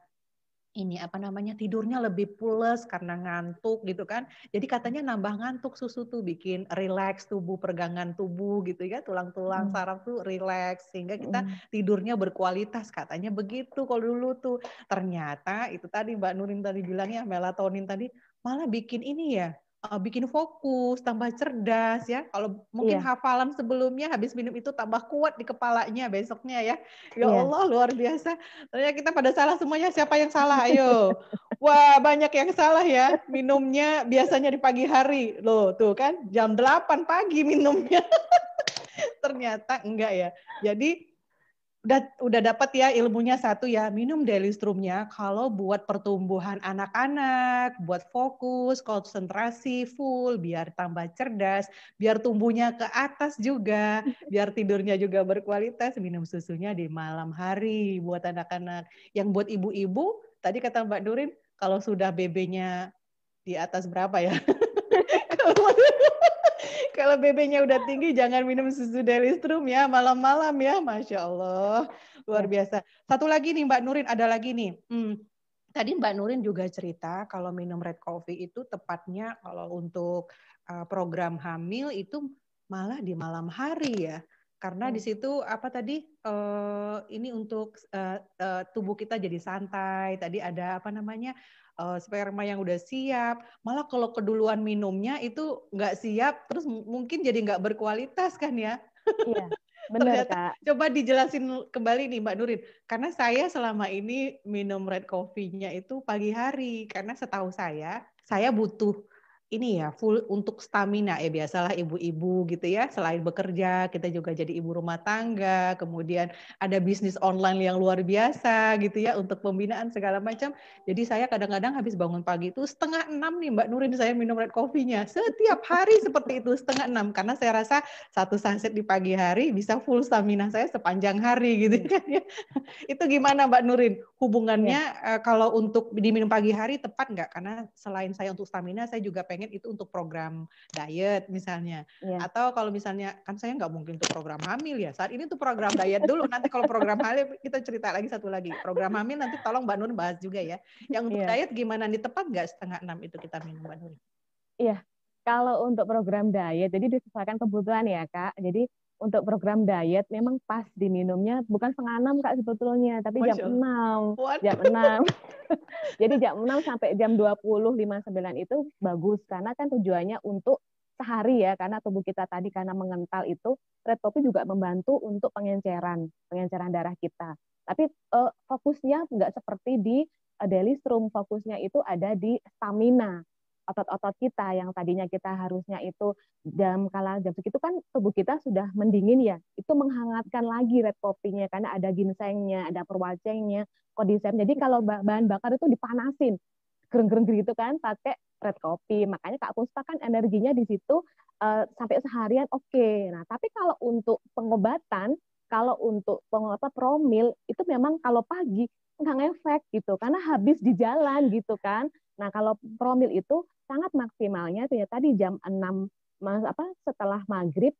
ini apa namanya tidurnya lebih pules karena ngantuk gitu kan. Jadi katanya nambah ngantuk susu tuh bikin rileks tubuh, pergangan tubuh gitu ya, tulang-tulang Mm, saraf tuh rileks sehingga kita mm, tidurnya berkualitas katanya begitu kalau dulu tuh. Ternyata itu tadi Mbak Nurin tadi bilangnya melatonin tadi malah bikin ini ya bikin fokus, tambah cerdas ya. Kalau mungkin iya, hafalan sebelumnya habis minum itu tambah kuat di kepalanya besoknya ya. Ya iya. Allah luar biasa. Ternyata kita pada salah semuanya. Siapa yang salah? Ayo. Wah, banyak yang salah ya. Minumnya biasanya di pagi hari. Loh, tuh kan jam 8 pagi minumnya. Ternyata enggak ya. Jadi udah dapat ya ilmunya satu ya, minum daily strumnya kalau buat pertumbuhan anak-anak, buat fokus, konsentrasi full, biar tambah cerdas, biar tumbuhnya ke atas juga, biar tidurnya juga berkualitas, minum susunya di malam hari buat anak-anak. Yang buat ibu-ibu, tadi kata Mbak Nurin, kalau sudah BB-nya di atas berapa ya? Kalau BB-nya udah tinggi, jangan minum susu dari strum ya, malam-malam ya. Masya Allah, luar Ya. biasa. Satu lagi nih Mbak Nurin, ada lagi nih. tadi Mbak Nurin juga cerita kalau minum red coffee itu tepatnya kalau untuk program hamil itu malah di malam hari ya. Karena di situ apa tadi ini untuk tubuh kita jadi santai. Tadi ada apa namanya sperma yang udah siap. Malah kalau keduluan minumnya itu nggak siap, terus mungkin jadi nggak berkualitas kan ya. Iya, benar Ternyata Kak. coba dijelasin kembali nih Mbak Nurin. Karena saya selama ini minum red coffee-nya itu pagi hari. Karena setahu saya butuh ini ya full untuk stamina ya, biasalah ibu-ibu gitu ya, selain bekerja kita juga jadi ibu rumah tangga, kemudian ada bisnis online yang luar biasa gitu ya untuk pembinaan segala macam. Jadi saya kadang-kadang habis bangun pagi itu 5:30 nih Mbak Nurin saya minum red coffee-nya. Setiap hari seperti itu 5:30 karena saya rasa satu saset di pagi hari bisa full stamina saya sepanjang hari gitu kan ya. Itu gimana Mbak Nurin? Hubungannya kalau untuk diminum pagi hari tepat nggak? Karena selain saya untuk stamina, saya juga pengen itu untuk program diet misalnya. Iya. Atau kalau misalnya, kan saya nggak mungkin untuk program hamil ya. Saat ini tuh program diet dulu. Nanti kalau program hamil kita cerita lagi satu lagi. Program hamil nanti tolong Mbak Nurin bahas juga ya. Yang untuk Iya. diet gimana? Nih tepat nggak 5:30 itu kita minum Mbak Nurin? Iya. Kalau untuk program diet, jadi disesuaikan kebutuhan ya Kak. Jadi untuk program diet memang pas diminumnya bukan 5:30 Kak sebetulnya, tapi jam Masya Allah. 6. What? Jam 6. Jadi jam 6 sampai jam 20.59 itu bagus karena kan tujuannya untuk sehari ya, karena tubuh kita tadi karena mengental itu, red coffee juga membantu untuk pengenceran darah kita. Tapi fokusnya nggak seperti di daily strom, fokusnya itu ada di stamina otot-otot kita yang tadinya kita harusnya itu jam segitu kan tubuh kita sudah mendingin ya, itu menghangatkan lagi red coffee-nya karena ada ginsengnya, ada perwacengnya, kodisem. Jadi kalau bahan bakar itu dipanasin, gereng-gereng gitu kan, pakai red coffee. Makanya Kak Puspa kan energinya di situ sampai seharian oke. Nah, tapi kalau untuk pengobatan, kalau untuk promil itu memang kalau pagi nggak ngefek gitu, karena habis di jalan gitu kan. Nah, kalau promil itu sangat maksimalnya ya tadi jam 6 setelah maghrib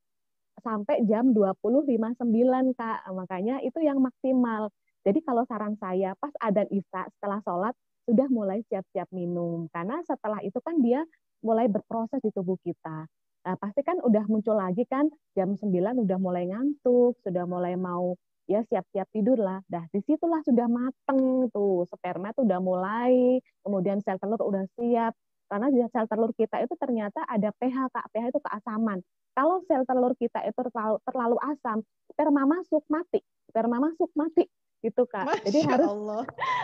sampai jam 20.59 Kak. Makanya itu yang maksimal. Jadi kalau saran saya pas adzan isya setelah sholat sudah mulai siap-siap minum. Karena setelah itu kan dia mulai berproses di tubuh kita. Nah, pasti kan udah muncul lagi kan jam 9 udah mulai ngantuk, sudah mulai mau ya siap-siap tidur lah. Dah disitulah sudah mateng tuh sperma tuh udah mulai, kemudian sel telur udah siap. Karena di sel telur kita itu ternyata ada pH Kak, pH itu keasaman. Kalau sel telur kita itu terlalu asam, sperma masuk mati, sperma masuk mati gitu Kak. Jadi Masya harus Allah.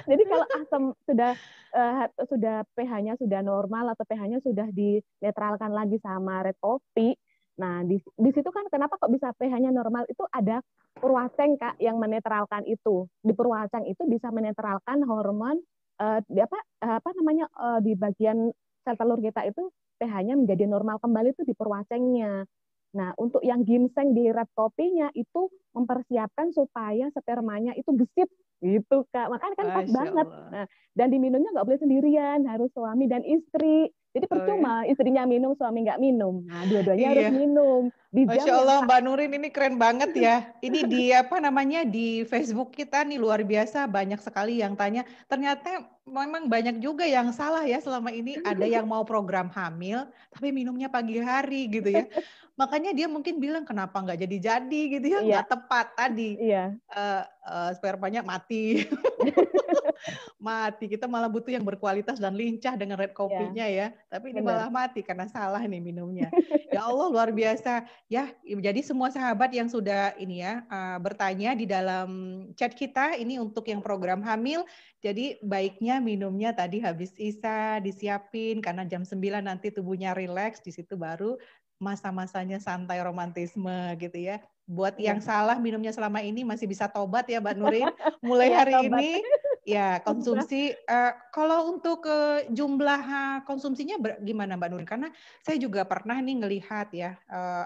jadi kalau asam sudah pH-nya sudah normal atau pH-nya sudah dinetralkan lagi sama red coffee. Nah, di situ kan kenapa kok bisa pH-nya normal itu ada purwaceng Kak yang menetralkan itu. Di purwaceng itu bisa menetralkan hormon apa namanya di bagian sel telur kita itu pH-nya menjadi normal kembali itu di purwacengnya. Nah, untuk yang ginseng di red coffee-nya itu mempersiapkan supaya spermanya itu gesit gitu Kak. Makanya kan pas banget. Nah, dan diminumnya nggak boleh sendirian, harus suami dan istri. Jadi percuma istrinya minum, suami nggak minum. Nah, dua-duanya harus minum di jam Masya Allah, Mbak Nurin ini keren banget ya. Ini di apa namanya di Facebook kita nih luar biasa banyak sekali yang tanya. Ternyata memang banyak juga yang salah ya selama ini. Ada yang mau program hamil tapi minumnya pagi hari gitu ya. Makanya dia mungkin bilang kenapa nggak jadi-jadi gitu ya, Iya. nggak tepat tadi. Iya. Spermanya mati. Mati. Kita malah butuh yang berkualitas dan lincah dengan red coffee-nya ya. Tapi ini Benar. malah mati karena salah nih minumnya. Ya Allah luar biasa. Ya, jadi semua sahabat yang sudah ini ya bertanya di dalam chat kita ini untuk yang program hamil. Jadi baiknya minumnya tadi habis isya disiapin karena jam 9 nanti tubuhnya rileks, di situ baru masa-masanya santai romantisme gitu ya. Buat yang salah minumnya selama ini masih bisa tobat ya Mbak Nurin. Mulai hari ini ya konsumsi. Kalau untuk jumlah konsumsinya gimana Mbak Nurin? Karena saya juga pernah nih ngelihat ya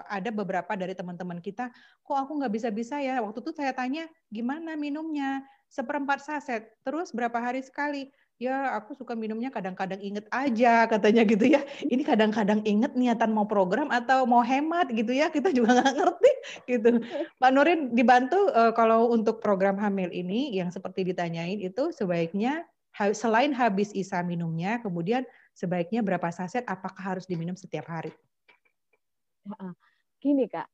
ada beberapa dari teman-teman kita, kok aku nggak bisa-bisa ya. Waktu itu saya tanya gimana minumnya, 1/4 saset, terus berapa hari sekali? Ya aku suka minumnya kadang-kadang inget aja katanya gitu ya. Ini kadang-kadang inget niatan mau program atau mau hemat gitu ya. Kita juga nggak ngerti gitu. Mbak Nurin dibantu kalau untuk program hamil ini yang seperti ditanyain itu sebaiknya Selain habis isa minumnya, kemudian sebaiknya berapa saset, apakah harus diminum setiap hari? Gini Kak,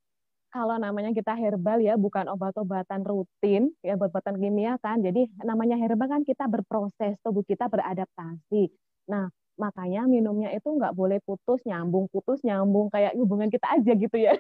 kalau namanya kita herbal ya, bukan obat-obatan rutin, ya obat-obatan kimia kan. Jadi namanya herbal kan kita berproses, tubuh kita beradaptasi. Nah, makanya minumnya itu nggak boleh putus nyambung kayak hubungan kita aja gitu ya.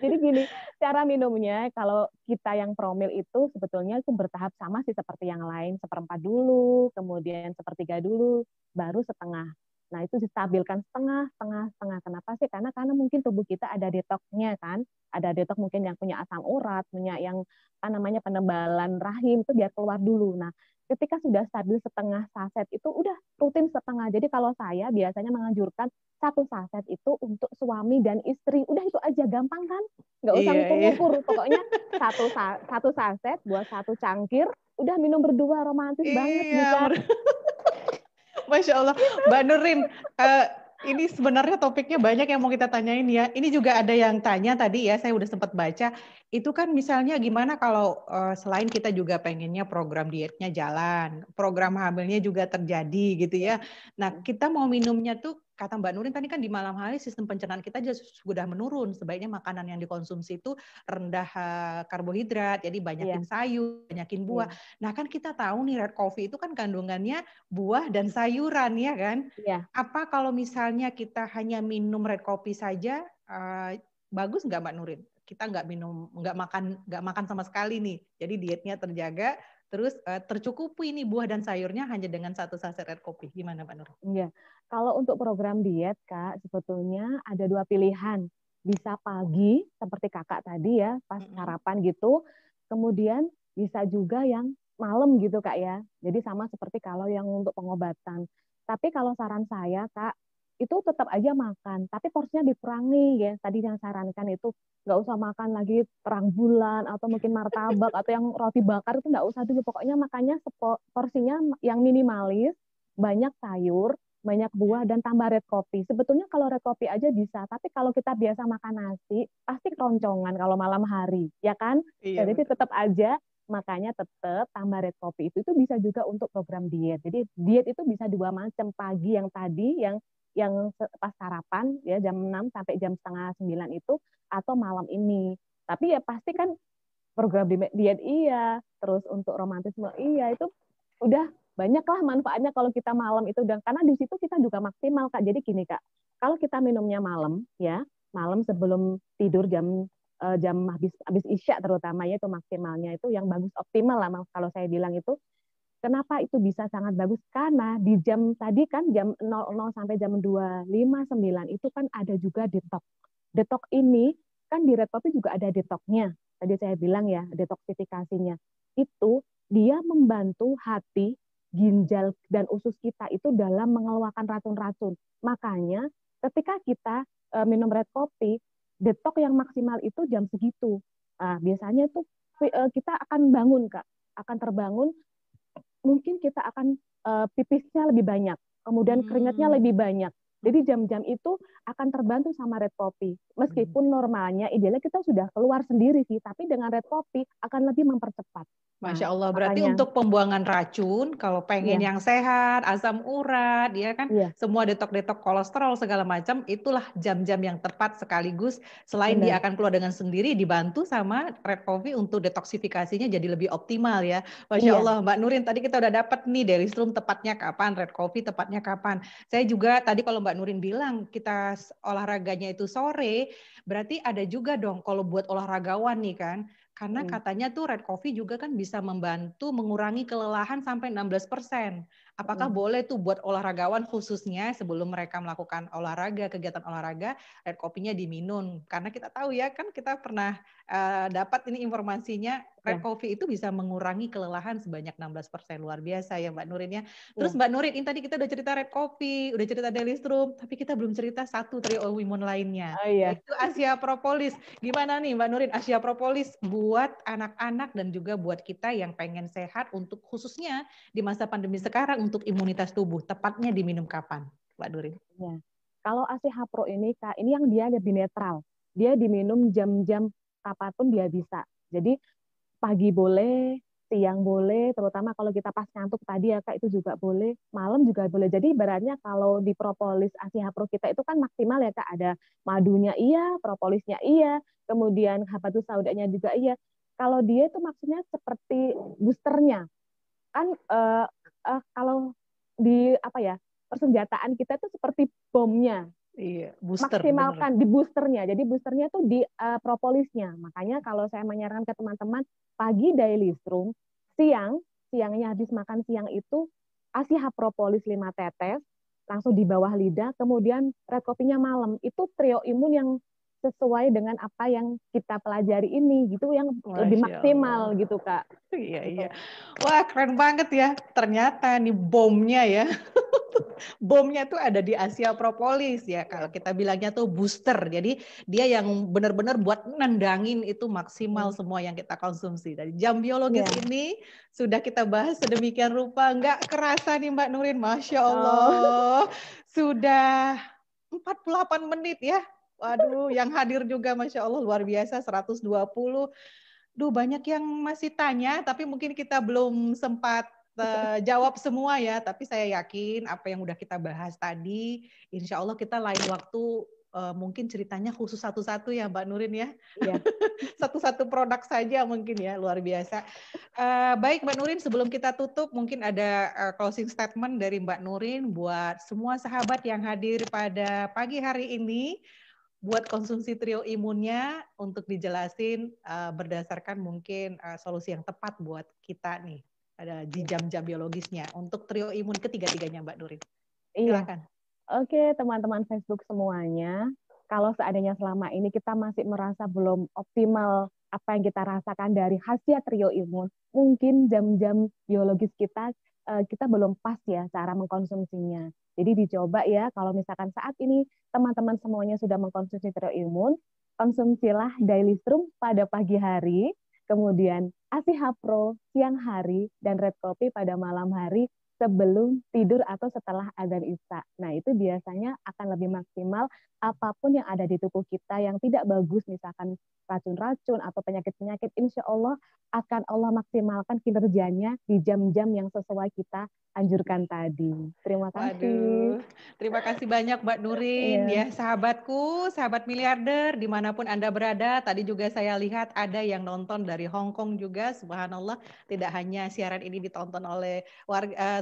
Jadi gini, cara minumnya kalau kita yang promil itu sebetulnya itu bertahap sama sih seperti yang lain, seperempat dulu, kemudian sepertiga dulu, baru setengah. Nah, itu distabilkan setengah, setengah, setengah. Kenapa sih? Karena mungkin tubuh kita ada detoksnya kan. Ada detok mungkin yang punya asam urat, punya yang apa namanya penebalan rahim itu biar keluar dulu. Nah, ketika sudah stabil setengah saset itu udah rutin setengah. Jadi kalau saya biasanya menganjurkan satu saset itu untuk suami dan istri. Udah itu aja gampang kan? Nggak usah Iya, iya. ngukur-ngukur. Pokoknya satu saset buat satu cangkir, udah minum berdua romantis banget Iya, bisa. Masya Allah, Mbak Nurin, ini sebenarnya topiknya banyak yang mau kita tanyain ya. Ini juga ada yang tanya tadi ya, saya udah sempat baca. Itu kan misalnya gimana kalau selain kita juga pengennya program dietnya jalan, program hamilnya juga terjadi gitu ya. Nah, kita mau minumnya tuh, kata Mbak Nurin tadi kan di malam hari sistem pencernaan kita sudah menurun. Sebaiknya makanan yang dikonsumsi itu rendah karbohidrat, jadi banyakin Iya, sayur, banyakin buah. iya, Nah, kan kita tahu nih red coffee itu kan kandungannya buah dan sayuran ya kan. iya. Apa kalau misalnya kita hanya minum red coffee saja, bagus nggak Mbak Nurin? Kita nggak minum, nggak makan sama sekali nih. Jadi dietnya terjaga, terus tercukupi ini buah dan sayurnya hanya dengan satu saset red coffee. Gimana Mbak Nurin? Iya. Kalau untuk program diet, Kak, sebetulnya ada dua pilihan. Bisa pagi, seperti kakak tadi ya, pas sarapan gitu. Kemudian bisa juga yang malam gitu, Kak ya. Jadi sama seperti kalau yang untuk pengobatan. Tapi kalau saran saya, Kak, itu tetap aja makan. Tapi porsinya dikurangi ya. Tadi yang sarankan itu nggak usah makan lagi terang bulan atau mungkin martabak atau yang roti bakar itu nggak usah dulu. Pokoknya makannya porsinya yang minimalis, banyak sayur, banyak buah, dan tambah red coffee. Sebetulnya kalau red coffee aja bisa, tapi kalau kita biasa makan nasi, pasti keroncongan kalau malam hari, ya kan? Iya Jadi betul. tetap aja, makanya tetap tambah red coffee itu bisa juga untuk program diet. Jadi diet itu bisa dua macam, pagi yang tadi, yang pas sarapan ya jam 6 sampai jam setengah 9 itu, atau malam ini. Tapi ya pasti kan program diet iya, terus untuk romantisme iya, itu udah banyaklah manfaatnya kalau kita malam itu, dan karena di situ kita juga maksimal Kak. Jadi gini Kak, kalau kita minumnya malam ya, malam sebelum tidur jam habis isya terutama ya, itu maksimalnya itu yang bagus, optimal lah kalau saya bilang itu. Kenapa itu bisa sangat bagus? Karena di jam tadi kan jam 00 sampai jam 2:59 itu kan ada juga detox. Detox ini kan di red coffee juga ada detoxnya. Tadi saya bilang ya, detoksifikasinya. Itu dia membantu hati, ginjal, dan usus kita itu dalam mengeluarkan racun-racun. Makanya ketika kita minum red coffee, detox yang maksimal itu jam segitu. Nah, biasanya itu kita akan bangun, Kak. Akan terbangun, mungkin kita akan pipisnya lebih banyak, kemudian keringatnya lebih banyak. Jadi jam-jam itu akan terbantu sama red coffee. Meskipun normalnya idealnya kita sudah keluar sendiri sih, tapi dengan red coffee akan lebih mempercepat. Nah, Masya Allah, berarti makanya untuk pembuangan racun, kalau pengen iya, yang sehat, asam urat, ya kan, iya, semua detok-detok kolesterol segala macam, itulah jam-jam yang tepat sekaligus. Selain dia benar. akan keluar dengan sendiri, dibantu sama red coffee untuk detoksifikasinya jadi lebih optimal ya. Masya Iya, Allah, Mbak Nurin, tadi kita udah dapat nih dari Strum tepatnya kapan, red coffee tepatnya kapan. Saya juga tadi kalau Mbak Nurin bilang kita olahraganya itu sore, berarti ada juga dong kalau buat olahragawan nih kan. Karena katanya tuh red coffee juga kan bisa membantu mengurangi kelelahan sampai 16%. Apakah boleh tuh buat olahragawan khususnya sebelum mereka melakukan olahraga, kegiatan olahraga, red coffee-nya diminum? Karena kita tahu ya kan kita pernah dapat ini informasinya, red ya, coffee itu bisa mengurangi kelelahan sebanyak 16%. Luar biasa ya Mbak Nurin ya. Terus ya. Mbak Nurin, ini tadi kita udah cerita red coffee, udah cerita Daily Strum, tapi kita belum cerita satu trio imun lainnya, Oh iya. yaitu Asia Propolis. Gimana nih Mbak Nurin, Asia Propolis buat anak-anak dan juga buat kita yang pengen sehat untuk khususnya di masa pandemi sekarang untuk imunitas tubuh, tepatnya diminum kapan, Mbak Nurin? Ya. Kalau ACH Pro ini Kak, ini yang dia lebih netral. Dia diminum jam-jam kapanpun dia bisa. Jadi pagi boleh, siang boleh, terutama kalau kita pas ngantuk tadi ya Kak, itu juga boleh, malam juga boleh. Jadi ibaratnya kalau di propolis ASI Hapro kita itu kan maksimal ya Kak, ada madunya iya, propolisnya iya, kemudian habatus saudanya juga iya. Kalau dia itu maksudnya seperti boosternya, kan kalau di apa ya, persenjataan kita itu seperti bomnya, Iya, booster bener. maksimalkan di boosternya. Jadi boosternya tuh di propolisnya. Makanya kalau saya menyarankan ke teman-teman pagi daily strum, siangnya habis makan siang itu ASI propolis 5 tetes langsung di bawah lidah, kemudian red kopinya malam. Itu trio imun yang sesuai dengan apa yang kita pelajari ini gitu, yang lebih Masya maksimal Allah. gitu Kak. Iya, Gitu. iya. Wah, keren banget ya. Ternyata nih bomnya ya. Bomnya tuh ada di Asia Propolis ya. Kalau kita bilangnya tuh booster. Jadi dia yang benar-benar buat nendangin itu maksimal semua yang kita konsumsi. Dari jam biologis Yeah. ini sudah kita bahas sedemikian rupa. Nggak kerasa nih Mbak Nurin. Masya Oh. Allah. Sudah 48 menit ya. Waduh, yang hadir juga Masya Allah luar biasa 120. Duh, banyak yang masih tanya, tapi mungkin kita belum sempat jawab semua ya. Tapi saya yakin apa yang udah kita bahas tadi, insya Allah kita lain waktu mungkin ceritanya khusus satu-satu ya Mbak Nurin ya. Iya. Satu-satu produk saja mungkin ya, luar biasa. Baik Mbak Nurin, sebelum kita tutup mungkin ada closing statement dari Mbak Nurin buat semua sahabat yang hadir pada pagi hari ini, buat konsumsi trio imunnya untuk dijelasin berdasarkan mungkin solusi yang tepat buat kita nih, ada di jam-jam biologisnya untuk trio imun ketiga-tiganya Mbak Nurin. Iya. Silakan. Oke, teman-teman Facebook semuanya, kalau seandainya selama ini kita masih merasa belum optimal apa yang kita rasakan dari khasiat trio imun, mungkin jam-jam biologis kita belum pas ya cara mengkonsumsinya. Jadi dicoba ya, kalau misalkan saat ini teman-teman semuanya sudah mengkonsumsi trio imun, konsumsilah Daily Strum pada pagi hari, kemudian ASI Hapro siang hari, dan Red Kopi pada malam hari sebelum tidur atau setelah adzan isya. Nah, itu biasanya akan lebih maksimal apapun yang ada di tubuh kita yang tidak bagus, misalkan racun-racun atau penyakit-penyakit, insya Allah akan Allah maksimalkan kinerjanya di jam-jam yang sesuai kita anjurkan tadi. Terima kasih. Waduh, terima kasih banyak Mbak Nurin Iya. ya, sahabatku, sahabat miliarder dimanapun Anda berada. Tadi juga saya lihat ada yang nonton dari Hong Kong juga, subhanallah. Tidak hanya siaran ini ditonton oleh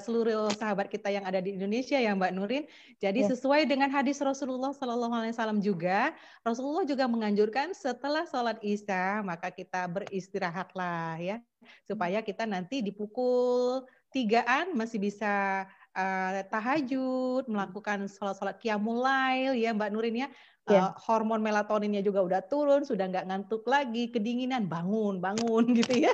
seluruh sahabat kita yang ada di Indonesia ya Mbak Nurin. Jadi Ya. sesuai dengan hadis Rasulullah SAW juga, Rasulullah juga menganjurkan setelah sholat isya maka kita beristirahatlah ya, supaya kita nanti di pukul 3-an masih bisa tahajud, melakukan sholat-sholat qiyamul lail ya Mbak Nurin ya. Ya. Hormon melatoninnya juga udah turun, sudah nggak ngantuk lagi, kedinginan, bangun gitu ya.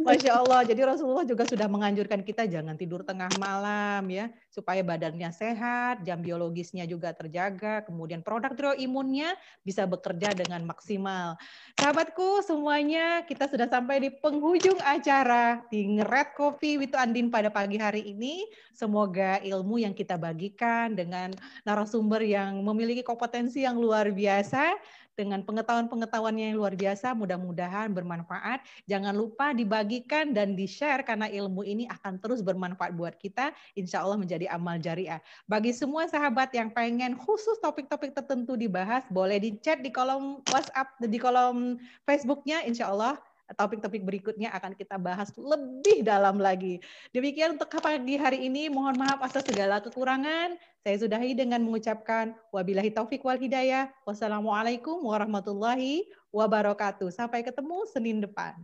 Masya Allah, jadi Rasulullah juga sudah menganjurkan kita jangan tidur tengah malam ya, supaya badannya sehat, jam biologisnya juga terjaga, kemudian produk trio imunnya bisa bekerja dengan maksimal. Sahabatku semuanya, kita sudah sampai di penghujung acara di Red Coffee with Andin pada pagi hari ini. Semoga ilmu yang kita bagikan dengan narasumber yang memiliki kompetensi yang luar biasa, dengan pengetahuan-pengetahuannya yang luar biasa, mudah-mudahan bermanfaat. Jangan lupa dibagikan dan di-share karena ilmu ini akan terus bermanfaat buat kita, insya Allah menjadi amal jariah. Bagi semua sahabat yang pengen khusus topik-topik tertentu dibahas, boleh di-chat di kolom WhatsApp, di kolom Facebook-nya, insya Allah topik-topik berikutnya akan kita bahas lebih dalam lagi. Demikian untuk pagi hari ini, mohon maaf atas segala kekurangan. Saya sudahi dengan mengucapkan wabillahi taufik wal hidayah. Wassalamualaikum warahmatullahi wabarakatuh. Sampai ketemu Senin depan.